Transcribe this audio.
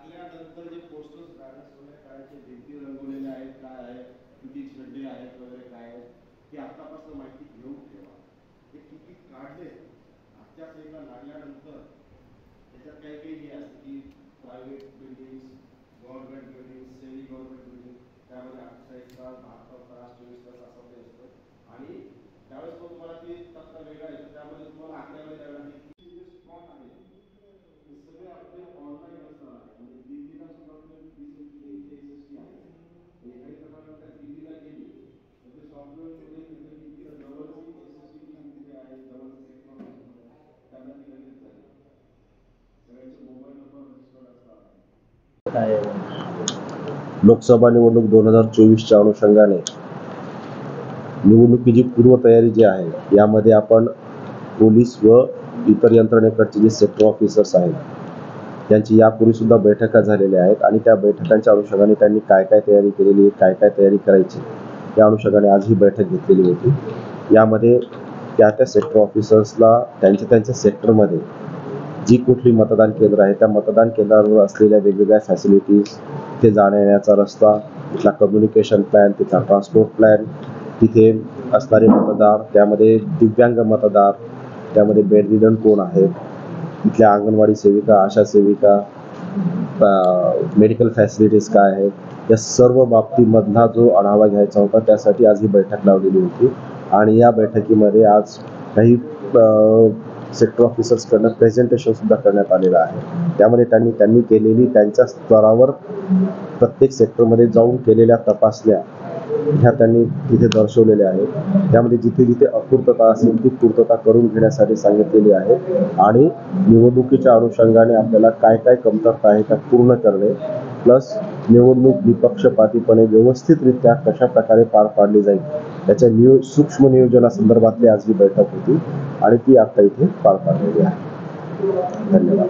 लागल्यानंतर जे पोस्टर्स काढायचे भिंती रंगवलेले आहेत, काय आहे, किती छड्डे आहेत वगैरे काय आहे, ती आतापासून माहिती घेऊन ठेवा. ते किती काढले आजच्या साईडला लागल्यानंतर त्याच्यात काही काही हे असते की private buildings, government building, semi government building, त्यामध्ये 48 तास, 72 तास, 24 तास असं ते असतं. आणि त्यावेळेस मग तुम्हाला ती तक्ता वेगळा येतो, त्यामध्ये तुम्हाला आकड्यामध्ये द्यावे लागेल जे स्पॉट आहे ते सगळे आपले ऑनलाईन असणार आहे. म्हणजे दिल्लीला सुद्धा SST आहे. एखादी प्रमाणात त्या दिल्लीला गेली तर ते सॉफ्टवेअरमध्ये तिथे जवळची SST तिथे आहे, जवळचं सेक्टर त्यांना ती लगेच झाली. सगळ्यांचे मोबाईल नंबर रजिस्टर्ड असतात. लोकसभा निवडणूक 2024च्या अनुषंगाने निवडणुकीची पूर्वतयारी जी आहे यामध्ये आपण पोलीस व इतर यंत्रणेकडचे जे सेक्टर ऑफिसर्स आहेत त्यांची यापूर्वी सुद्धा बैठका झालेल्या आहेत आणि त्या बैठकांच्या अनुषंगाने त्यांनी काय काय तयारी केलेली आहे, काय काय तयारी करायची या अनुषंगाने आज ही बैठक घेतलेली होती. यामध्ये त्या सेक्टर ऑफिसर्सला त्यांच्या सेक्टरमध्ये जी कुठली मतदान केंद्र आहे त्या मतदान केंद्रावर असलेल्या वेगवेगळ्या फॅसिलिटीज, तिथे जाण्या येण्याचा रस्ता, तिथला कम्युनिकेशन प्लॅन, तिथला ट्रान्सपोर्ट प्लॅन, तिथे असणारे मतदार, त्यामध्ये दिव्यांग मतदार, त्यामध्ये बेडरिडन कोण आहेत, तिथल्या अंगणवाडी सेविका, आशा सेविका, मेडिकल फॅसिलिटीज काय आहेत, या सर्व बाबतीमधला जो आढावा घ्यायचा होता त्यासाठी आज ही बैठक लावलेली होती. आणि या बैठकीमध्ये आज काही सेक्टर ऑफिसर्सकडनं प्रेझेंटेशन सुद्धा करण्यात आलेलं आहे. त्यामध्ये त्यांनी केलेली त्यांच्या स्तरावर प्रत्येक सेक्टरमध्ये जाऊन केलेल्या तपासण्या ह्या त्यांनी तिथे दर्शवलेल्या आहेत. त्यामध्ये जिथे जिथे अपूर्तता असेल ती पूर्तता करून घेण्यासाठी सांगितलेली आहे आणि निवडणुकीच्या अनुषंगाने आपल्याला काय काय कमतरता आहे त्या पूर्ण करणे, प्लस निवडणूक निपक्षपातीपणे व्यवस्थितरित्या कशा प्रकारे पार पाडली जाईल याच्या सूक्ष्म नियोजनासंदर्भातली आज ही बैठक होती आणि ती आता इथे पार पाडलेली आहे. धन्यवाद.